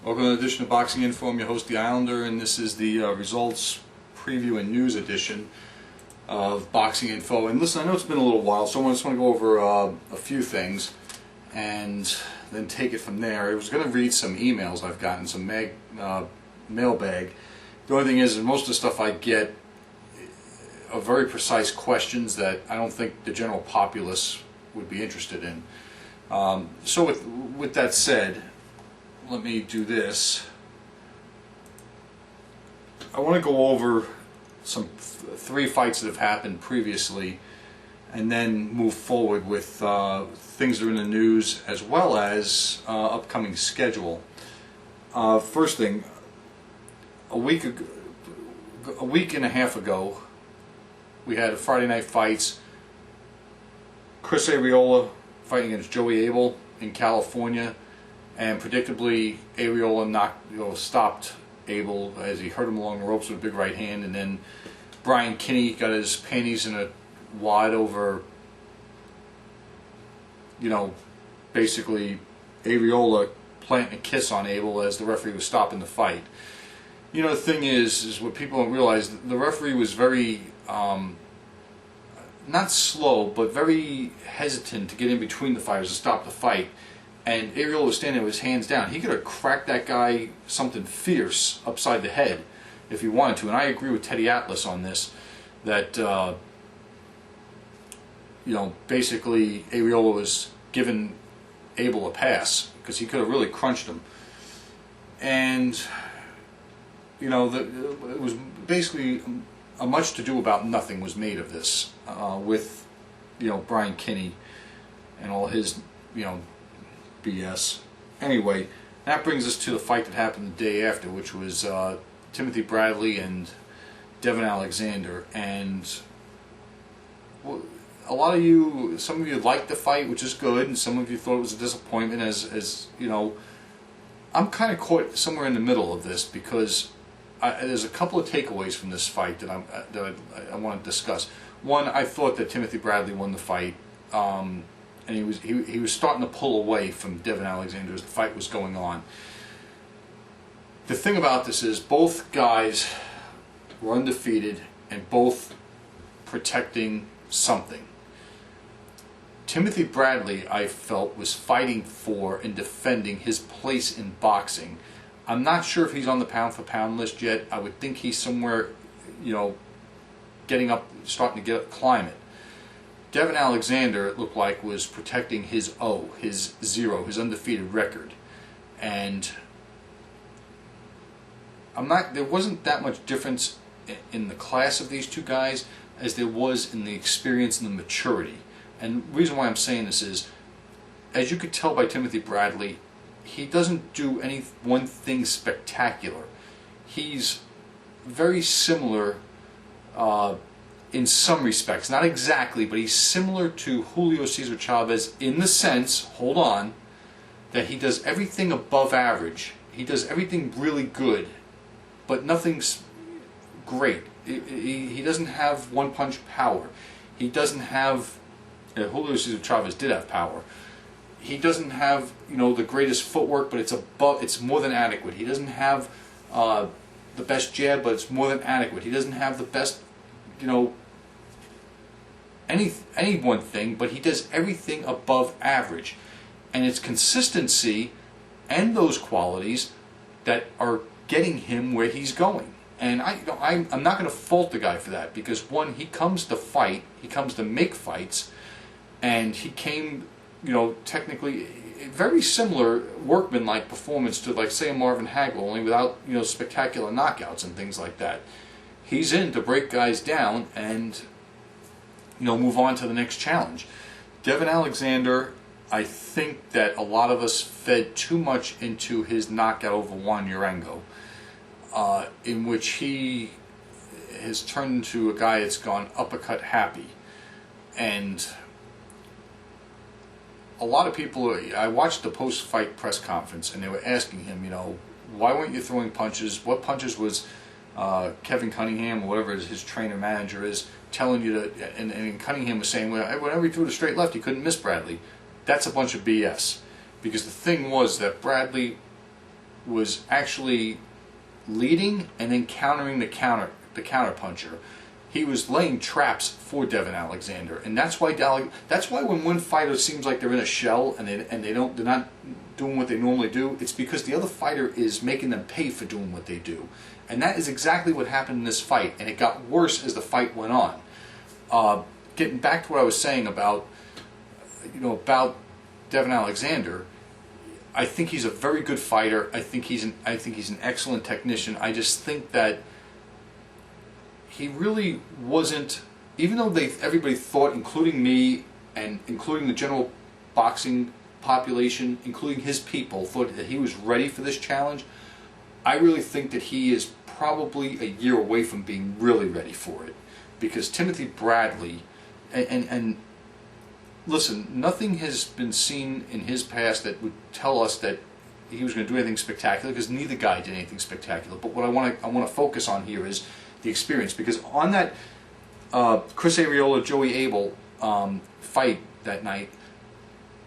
Welcome to an edition of Boxing Info. I'm your host, The Islander, and this is the results preview and news edition of Boxing Info. And listen, I know it's been a little while, so I just want to go over a few things and then take it from there. I was going to read some emails I've gotten, some mailbag. The only thing is, most of the stuff I get are very precise questions that I don't think the general populace would be interested in. So with that said, let me do this. I want to go over some three fights that have happened previously and then move forward with things that are in the news as well as upcoming schedule. First thing, a week and a half ago we had Friday night fights. Chris Aerreola fighting against Joey Abel in California. And predictably, Aerreola stopped Abel as he hurt him along the ropes with a big right hand, and then Brian Kinney got his panties in a wad over, basically Aerreola planting a kiss on Abel as the referee was stopping the fight. The thing is what people don't realize, the referee was very, not slow, but very hesitant to get in between the fighters to stop the fight. And Aerreola was standing with his hands down. He could have cracked that guy something fierce upside the head if he wanted to. And I agree with Teddy Atlas on this, that basically Aerreola was giving Abel a pass because he could have really crunched him. And it was basically a much to do about nothing was made of this with Brian Kinney and all his BS. Anyway, that brings us to the fight that happened the day after, which was Timothy Bradley and Devin Alexander. And some of you liked the fight, which is good, and some of you thought it was a disappointment. As I'm kind of caught somewhere in the middle of this because there's a couple of takeaways from this fight that I want to discuss. One, I thought that Timothy Bradley won the fight. And he was starting to pull away from Devin Alexander as the fight was going on. The thing about this is both guys were undefeated and both protecting something. Timothy Bradley, I felt, was fighting for and defending his place in boxing. I'm not sure if he's on the pound-for-pound list yet. I would think he's somewhere, getting up, starting to climb it. Devin Alexander, it looked like, was protecting his his his undefeated record. And there wasn't that much difference in the class of these two guys as there was in the experience and the maturity. And the reason why I'm saying this is, as you could tell by Timothy Bradley, he doesn't do any one thing spectacular. He's very similar in some respects, not exactly, but he's similar to Julio Cesar Chavez in the sense, hold on, that he does everything above average. He does everything really good, but nothing's great. He doesn't have one-punch power. He doesn't have, Julio Cesar Chavez did have power. He doesn't have, the greatest footwork, but it's more than adequate. He doesn't have the best jab, but it's more than adequate. He doesn't have the best, any one thing, but he does everything above average. And it's consistency and those qualities that are getting him where he's going. And I'm not going to fault the guy for that, because one, he comes to fight, he comes to make fights, and he came, technically very similar workman-like performance to, like, say, a Marvin Hagler, only without, spectacular knockouts and things like that. He's in to break guys down and move on to the next challenge. Devin Alexander, I think that a lot of us fed too much into his knockout over Juan Urango, in which he has turned into a guy that's gone uppercut happy. And a lot of people, I watched the post-fight press conference, and they were asking him, why weren't you throwing punches? What punches was Kevin Cunningham, or whatever his trainer manager is, telling you to, and Cunningham was saying, well, whenever he threw the straight left, he couldn't miss Bradley. That's a bunch of BS. Because the thing was that Bradley was actually leading and then countering the counter puncher. He was laying traps for Devin Alexander, and that's why when one fighter seems like they're in a shell and they're not doing what they normally do, it's because the other fighter is making them pay for doing what they do, and that is exactly what happened in this fight. And it got worse as the fight went on. Getting back to what I was saying about Devin Alexander, I think he's a very good fighter. I think he's an excellent technician. I just think that he really wasn't, even though everybody thought, including me and including the general boxing population, including his people, thought that he was ready for this challenge. I really think that he is probably a year away from being really ready for it, because Timothy Bradley, and listen, nothing has been seen in his past that would tell us that he was going to do anything spectacular, because neither guy did anything spectacular. But what I want to focus on here is the experience, because on that Chris Aerreola Joey Abel fight that night,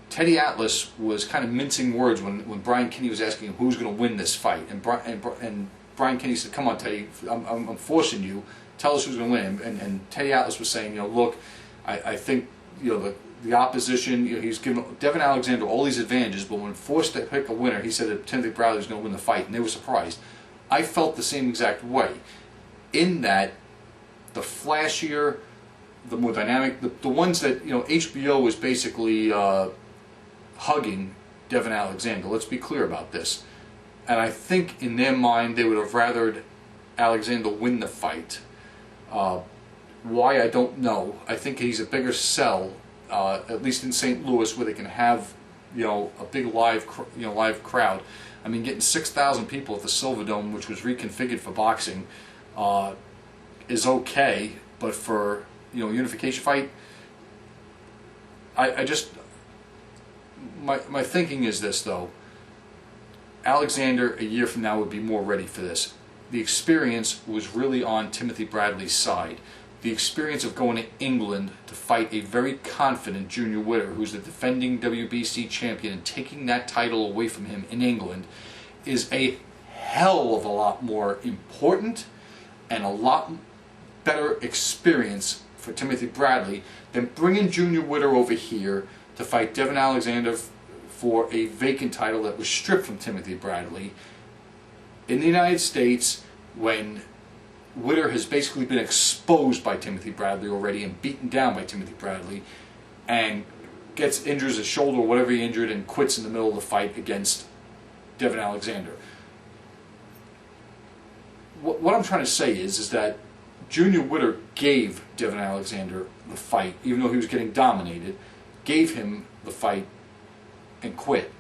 Teddy Atlas was kind of mincing words when Brian Kinney was asking him who's going to win this fight, and Brian Kinney said, "Come on, Teddy, I'm forcing you. Tell us who's going to win." And Teddy Atlas was saying, look, I think the opposition, he's given Devin Alexander all these advantages, but when forced to pick a winner, he said that Timothy Bradley was going to win the fight, and they were surprised. I felt the same exact way, in that the flashier, the more dynamic, the ones that HBO was basically hugging Devin Alexander. Let's be clear about this. And I think in their mind they would have rathered Alexander win the fight. Why, I don't know. I think he's a bigger sell, at least in St. Louis, where they can have a big live crowd. I mean, getting 6,000 people at the Silverdome, which was reconfigured for boxing, is okay, but for unification fight, I just my thinking is this, though. Alexander a year from now would be more ready for this. The experience was really on Timothy Bradley's side. The experience of going to England to fight a very confident Junior Witter, who's the defending WBC champion, and taking that title away from him in England is a hell of a lot more important and a lot better experience for Timothy Bradley than bringing Junior Witter over here to fight Devin Alexander for a vacant title that was stripped from Timothy Bradley in the United States, when Witter has basically been exposed by Timothy Bradley already and beaten down by Timothy Bradley, and injures his shoulder or whatever he injured and quits in the middle of the fight against Devin Alexander. What I'm trying to say is that Junior Witter gave Devin Alexander the fight, even though he was getting dominated, gave him the fight and quit.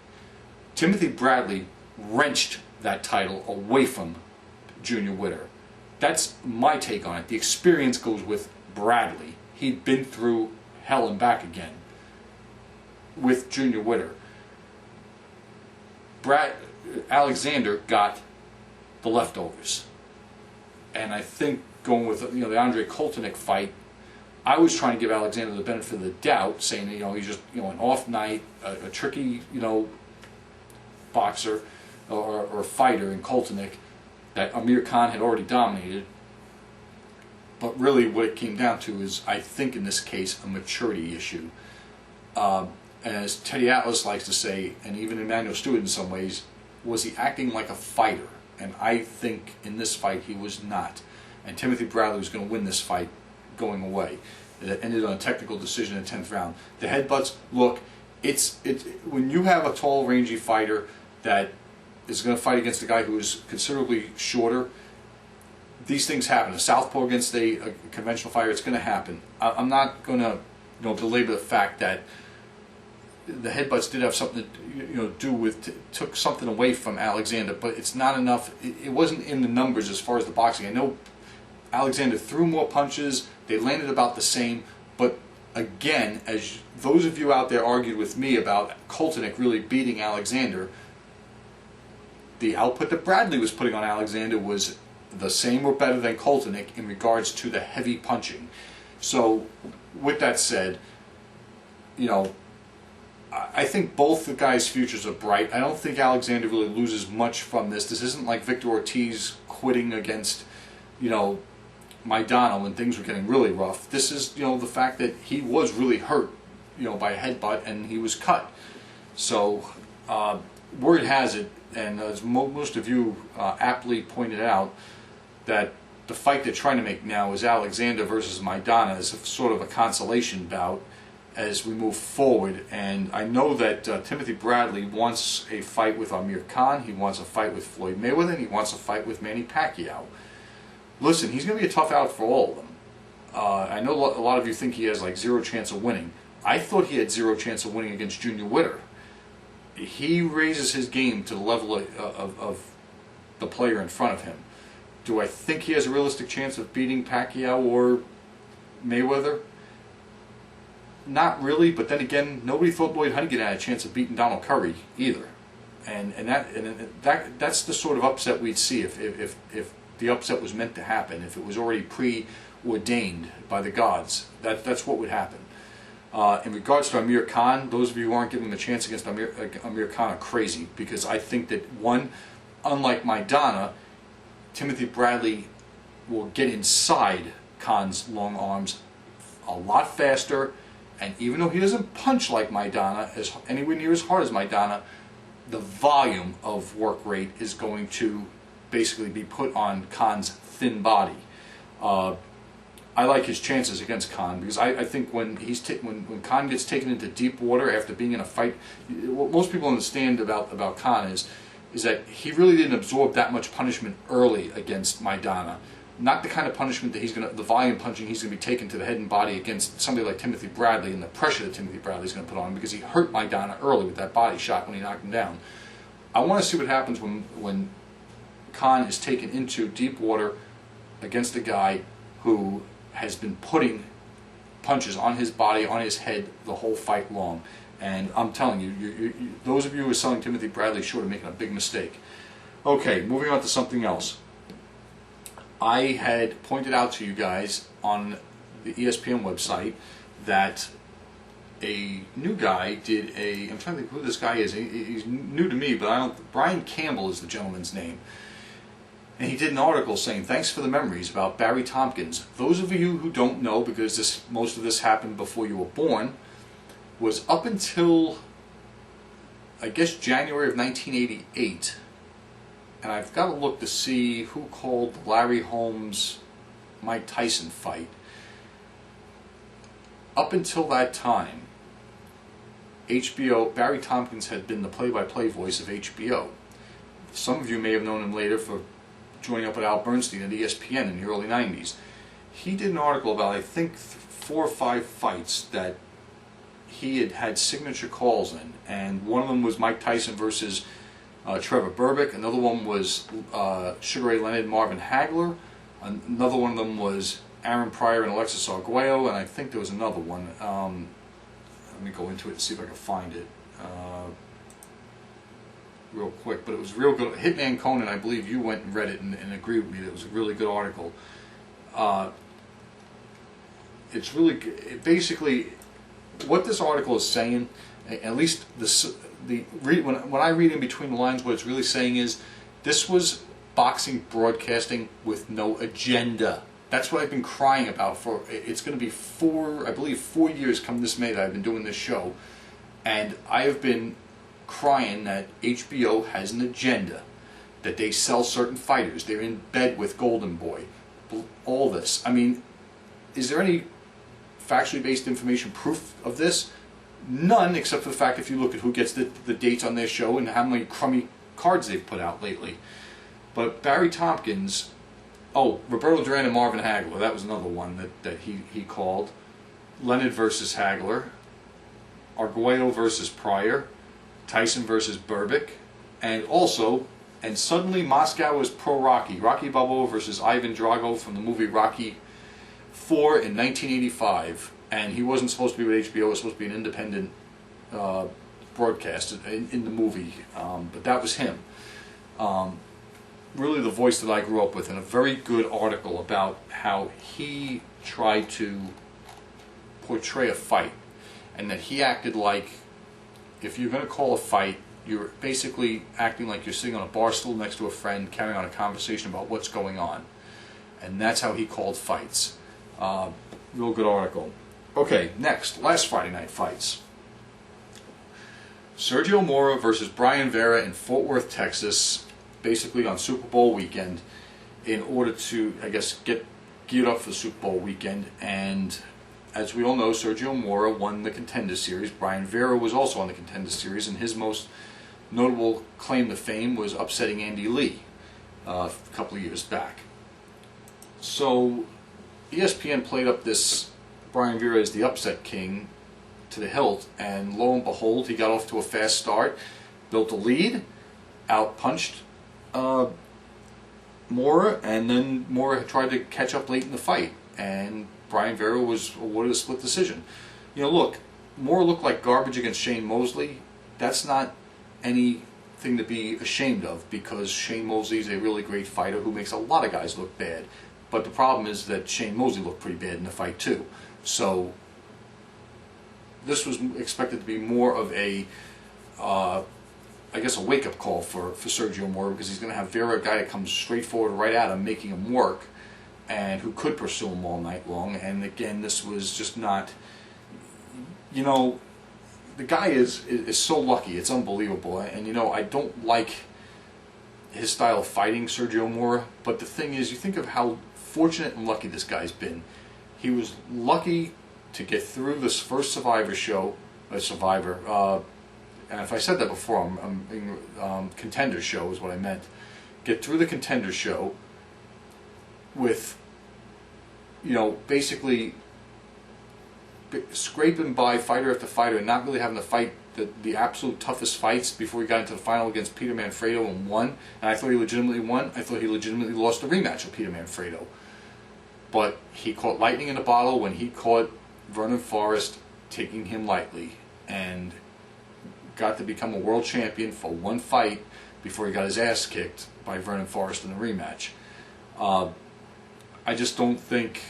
Timothy Bradley wrenched that title away from Junior Witter. That's my take on it. The experience goes with Bradley. He'd been through hell and back again with Junior Witter. Alexander got the leftovers. And I think going with the Andre Koltenic fight, I was trying to give Alexander the benefit of the doubt, saying that he's just an off night, a tricky boxer or fighter in Koltenic that Amir Khan had already dominated. But really what it came down to is, I think in this case, a maturity issue. And as Teddy Atlas likes to say, and even Emmanuel Stewart in some ways, was he acting like a fighter? And I think in this fight he was not. And Timothy Bradley was going to win this fight going away. It ended on a technical decision in the 10th round. The headbutts, look, it's when you have a tall, rangy fighter that is going to fight against a guy who is considerably shorter, these things happen. A southpaw against a conventional fighter, it's going to happen. I'm not going to belabor the fact that the headbutts did have something to do with, took something away from Alexander, but it's not enough. It wasn't in the numbers as far as the boxing. I know Alexander threw more punches, they landed about the same, but again, as those of you out there argued with me about Koltenic really beating Alexander, the output that Bradley was putting on Alexander was the same or better than Koltenic in regards to the heavy punching. So with that said, I think both the guys' futures are bright. I don't think Alexander really loses much from this. This isn't like Victor Ortiz quitting against, you know, Maidana when things were getting really rough. This is, you know, the fact that he was really hurt, you know, by a headbutt and he was cut. So word has it, and as most of you aptly pointed out, that the fight they're trying to make now is Alexander versus Maidana as a sort of a consolation bout as we move forward. And I know that Timothy Bradley wants a fight with Amir Khan, he wants a fight with Floyd Mayweather, and he wants a fight with Manny Pacquiao. Listen, he's going to be a tough out for all of them. I know a lot of you think he has like zero chance of winning. I thought he had zero chance of winning against Junior Witter. He raises his game to the level of the player in front of him. Do I think he has a realistic chance of beating Pacquiao or Mayweather? Not really, but then again, nobody thought Lloyd Huntington had a chance of beating Donald Curry either. And that's the sort of upset we'd see if the upset was meant to happen, if it was already preordained by the gods. That's what would happen. In regards to Amir Khan, those of you who aren't giving him a chance against Amir Khan are crazy, because I think that, one, unlike Maidana, Timothy Bradley will get inside Khan's long arms a lot faster, and even though he doesn't punch like Maidana, anywhere near as hard as Maidana, the volume of work rate is going to basically be put on Khan's thin body. I like his chances against Khan, because I think when Khan gets taken into deep water after being in a fight, what most people understand about Khan is that he really didn't absorb that much punishment early against Maidana. Not the kind of punishment that the volume punching he's going to be taken to the head and body against somebody like Timothy Bradley, and the pressure that Timothy Bradley's going to put on him, because he hurt Maidana early with that body shot when he knocked him down. I want to see what happens when Khan is taken into deep water against a guy who has been putting punches on his body, on his head, the whole fight long. And I'm telling you, those of you who are selling Timothy Bradley short of making a big mistake. Okay, moving on to something else. I had pointed out to you guys on the ESPN website that a new guy did I'm trying to think who this guy is. He's new to me, but Brian Campbell is the gentleman's name. And he did an article saying, thanks for the memories, about Barry Tompkins. Those of you who don't know, because most of this happened before you were born, was up until, I guess, January of 1988. And I've got to look to see who called the Larry Holmes Mike Tyson fight. Up until that time, HBO, Barry Tompkins had been the play-by-play voice of HBO. Some of you may have known him later for joining up with Al Bernstein at ESPN in the early 90s. He did an article about, I think, 4 or 5 fights that he had signature calls in, and one of them was Mike Tyson versus Trevor Berbick. Another one was Sugar Ray Leonard and Marvin Hagler. Another one of them was Aaron Pryor and Alexis Arguello, and I think there was another one. Let me go into it and see if I can find it real quick. But it was real good. Hitman Conan, I believe you went and read it and agreed with me that it was a really good article. It's really good. Basically, what this article is saying, at least when I read in between the lines, what it's really saying is this was boxing broadcasting with no agenda. That's what I've been crying about for, it's going to be 4 years come this May that I've been doing this show, and I have been crying that HBO has an agenda, that they sell certain fighters, they're in bed with Golden Boy, all this. I mean, is there any factually based information, proof of this? None, except for the fact if you look at who gets the dates on their show and how many crummy cards they've put out lately. But Barry Tompkins, Roberto Duran and Marvin Hagler, that was another one that he called. Leonard versus Hagler, Arguello versus Pryor, Tyson versus Berbick, and suddenly Moscow was pro-Rocky. Rocky Balboa versus Ivan Drago from the movie Rocky IV in 1985. And he wasn't supposed to be with HBO, it was supposed to be an independent broadcast in the movie. But that was him. Really the voice that I grew up with, and a very good article about how he tried to portray a fight, and that he acted like if you're going to call a fight, you're basically acting like you're sitting on a bar stool next to a friend, carrying on a conversation about what's going on. And that's how he called fights. Real good article. Okay, next, last Friday night fights. Sergio Mora versus Brian Vera in Fort Worth, Texas, basically on Super Bowl weekend, in order to, I guess, get geared up for the Super Bowl weekend. And as we all know, Sergio Mora won the Contender Series. Brian Vera was also on the Contender Series, and his most notable claim to fame was upsetting Andy Lee a couple of years back. So ESPN played up this Brian Vera as the upset king to the hilt, and lo and behold, he got off to a fast start, built a lead, outpunched Mora, and then Mora tried to catch up late in the fight, and Brian Vera was awarded a split decision. You know, look, Mora looked like garbage against Shane Mosley. That's not anything to be ashamed of, because Shane Mosley is a really great fighter who makes a lot of guys look bad. But the problem is that Shane Mosley looked pretty bad in the fight too. So this was expected to be more of a, I guess, a wake-up call for Sergio Mora, because he's going to have Vera, a guy that comes straight forward right at him, making him work, and who could pursue him all night long. And again, this was just not, you know, the guy is so lucky, it's unbelievable. And you know, I don't like his style of fighting, Sergio Mora, but the thing is, you think of how fortunate and lucky this guy's been. He was lucky to get through this first Survivor show, and if I said that before, Contender show is what I meant. Get through the Contender show with, you know, basically scraping by fighter after fighter and not really having to fight the absolute toughest fights before he got into the final against Peter Manfredo and won. And I thought he legitimately won. I thought he legitimately lost the rematch with Peter Manfredo. But he caught lightning in a bottle when he caught Vernon Forrest taking him lightly, and got to become a world champion for one fight before he got his ass kicked by Vernon Forrest in the rematch. I just don't think,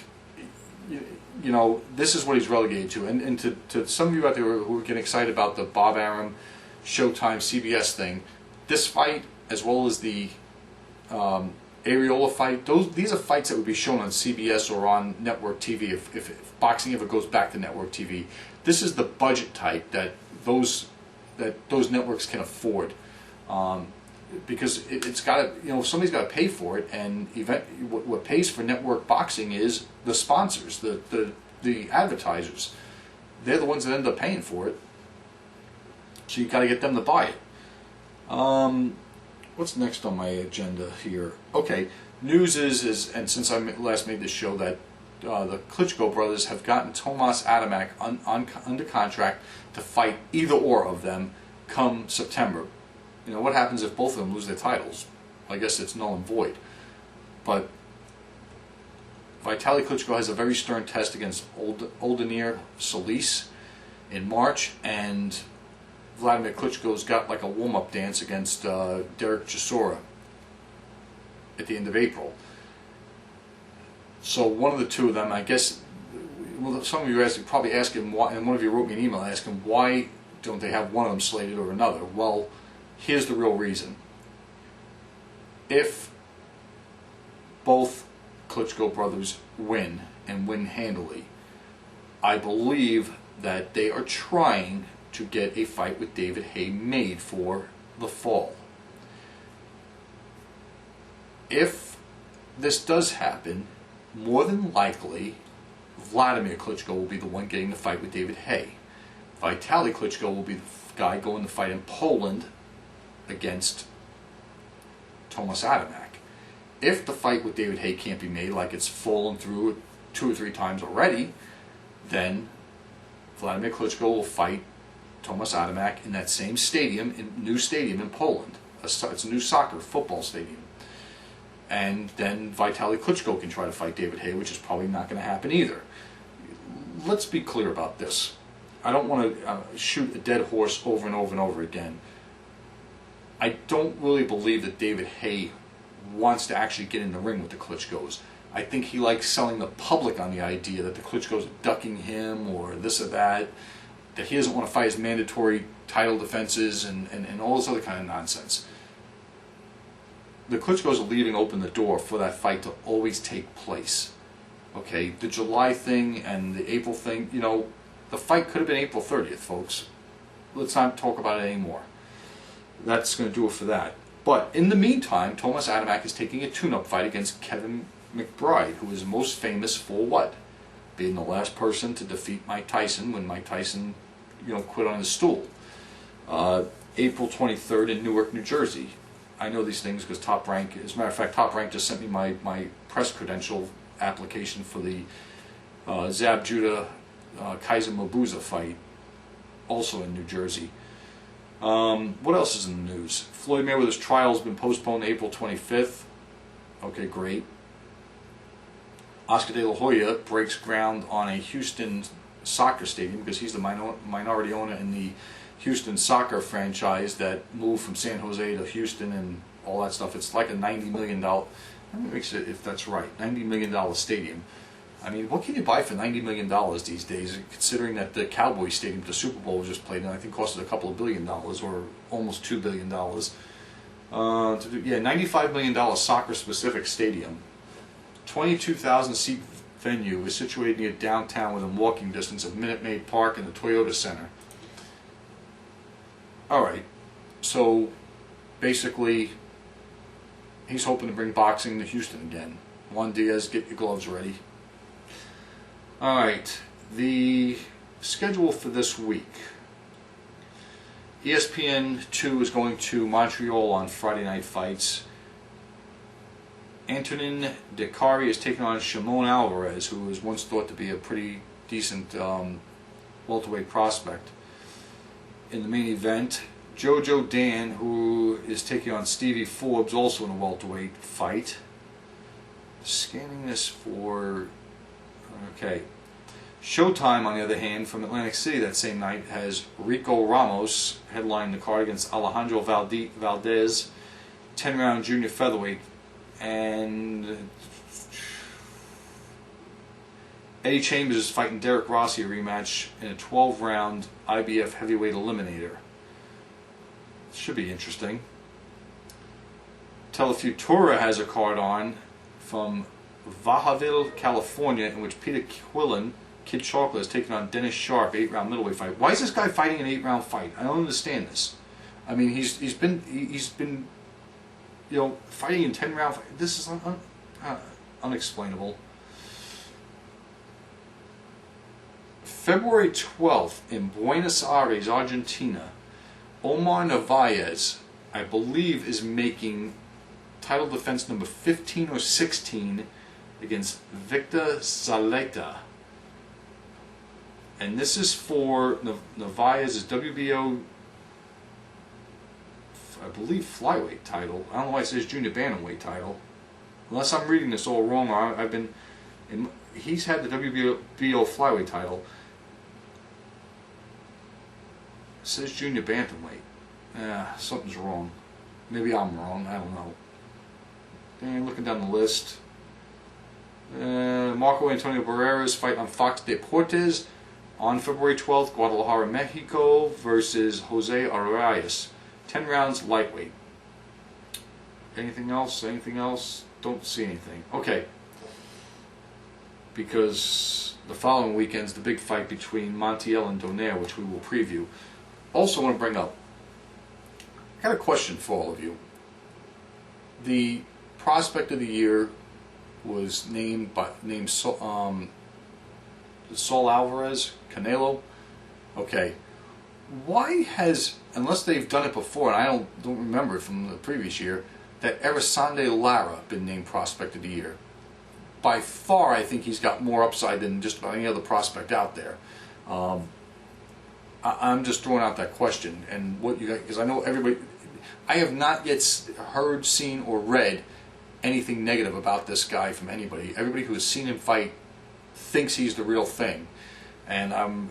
you know, this is what he's relegated to. And to some of you out there who are getting excited about the Bob Arum Showtime CBS thing, this fight, as well as the Aerreola fight, these are fights that would be shown on CBS or on network TV if boxing ever goes back to network TV. This is the budget type that those networks can afford, because it's got to, you know, somebody's got to pay for it, and what pays for network boxing is the sponsors, the advertisers. They're the ones that end up paying for it, so you got to get them to buy it. What's next on my agenda here? Okay, news is, and since I last made this show, that the Klitschko brothers have gotten Tomas Adamek under contract to fight either or of them come September. You know, what happens if both of them lose their titles? I guess it's null and void. But Vitaly Klitschko has a very stern test against Oldemir Solis in March, and Vladimir Klitschko's got like a warm-up dance against Derek Chisora at the end of April. So one of the two of them, I guess, well, some of you are probably asking why, and one of you wrote me an email asking why don't they have one of them slated or another. Well, here's the real reason. If both Klitschko brothers win, and win handily, I believe that they are trying to get a fight with David Haye made for the fall. If this does happen, more than likely Vladimir Klitschko will be the one getting the fight with David Haye. Vitaly Klitschko will be the guy going to fight in Poland against Tomas Adamek. If the fight with David Haye can't be made, like it's fallen through 2 or 3 times already, then Vladimir Klitschko will fight Tomas Adamek in that same stadium, new stadium in Poland. It's a new football stadium. And then Vitaly Klitschko can try to fight David Haye, which is probably not going to happen either. Let's be clear about this. I don't want to shoot a dead horse over and over and over again. I don't really believe that David Haye wants to actually get in the ring with the Klitschkos. I think he likes selling the public on the idea that the Klitschkos are ducking him or this or that. that he doesn't want to fight his mandatory title defenses and all this other kind of nonsense. The Klitschkos are leaving open the door for that fight to always take place. Okay, the July thing and the April thing, you know, the fight could have been April 30th, folks. Let's not talk about it anymore. That's going to do it for that. But in the meantime, Thomas Adamek is taking a tune-up fight against Kevin McBride, who is most famous for what? Being the last person to defeat Mike Tyson when Mike Tyson, you know, quit on his stool. April 23rd in Newark, New Jersey. I know these things because Top Rank, as a matter of fact, Top Rank just sent me my press credential application for the Zab Judah Kaiser Mabuza fight, also in New Jersey. What else is in the news? Floyd Mayweather's trial has been postponed to April 25th. Okay, great. Oscar De La Hoya breaks ground on a Houston soccer stadium because he's the minority owner in the Houston soccer franchise that moved from San Jose to Houston and all that stuff. It's like a $90 million, let me make sure if that's right, $90 million stadium. I mean, what can you buy for $90 million these days, considering that the Cowboys Stadium, the Super Bowl was just played in, I think costed a couple of $1 billion or almost $2 billion. Yeah, $95 million soccer-specific stadium. 22,000 seat venue is situated near downtown within walking distance of Minute Maid Park and the Toyota Center. Alright, so basically he's hoping to bring boxing to Houston again. Juan Diaz, get your gloves ready. Alright, the schedule for this week. ESPN 2 is going to Montreal on Friday Night Fights. Antonin Dekari is taking on Shimon Alvarez, who was once thought to be a pretty decent welterweight prospect. In the main event, Jojo Dan, who is taking on Stevie Forbes, also in a welterweight fight. Scanning this for... okay. Showtime, on the other hand, from Atlantic City that same night, has Rico Ramos headlining the card against Alejandro Valdez, 10-round junior featherweight. And Eddie Chambers is fighting Derek Rossi, a rematch in a 12-round IBF heavyweight eliminator. Should be interesting. Telefutura has a card on from Vajaville, California, in which Peter Quillen, Kid Chocolate, is taking on Dennis Sharp, 8-round middleweight fight. Why is this guy fighting an 8-round fight? I don't understand this. I mean, he's been you know, fighting in 10-round. This is unexplainable. February 12th in Buenos Aires, Argentina, Omar Narvaez, I believe, is making title defense number 15 or 16 against Victor Zaleta. And this is for Narvaez's WBO, I believe, flyweight title. I don't know why it says junior bantamweight title. Unless I'm reading this all wrong, or he's had the WBO flyweight title. It says junior bantamweight. Something's wrong. Maybe I'm wrong. I don't know. And looking down the list, Marco Antonio Barrera's fight on Fox Deportes on February 12th, Guadalajara, Mexico, versus Jose Arias. 10 rounds lightweight. Anything else? Anything else? Don't see anything. Okay. Because the following weekend's the big fight between Montiel and Donaire, which we will preview. Also want to bring up, I got a question for all of you. The prospect of the year was named Saul Alvarez, Canelo. Okay. Why has, unless they've done it before, and I don't remember it from the previous year, that Erisande Lara been named Prospect of the Year? By far, I think he's got more upside than just about any other prospect out there. I'm just throwing out that question, and what you got, because I know everybody, I have not yet heard, seen, or read anything negative about this guy from anybody. Everybody who has seen him fight thinks he's the real thing, and I'm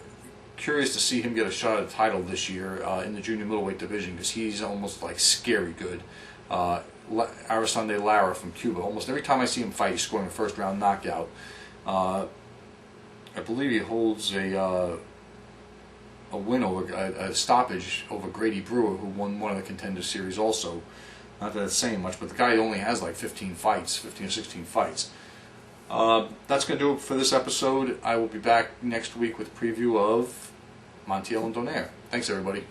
curious to see him get a shot at the title this year in the junior middleweight division, because he's almost like scary good. Erisande Lara from Cuba. Almost every time I see him fight, he's scoring a first-round knockout. I believe he holds a a win over a stoppage over Grady Brewer, who won one of the Contender Series also. Not that it's saying much, but the guy only has like 15 fights, 15 or 16 fights. That's going to do it for this episode. I will be back next week with a preview of Montiel and Donaire. Thanks, everybody.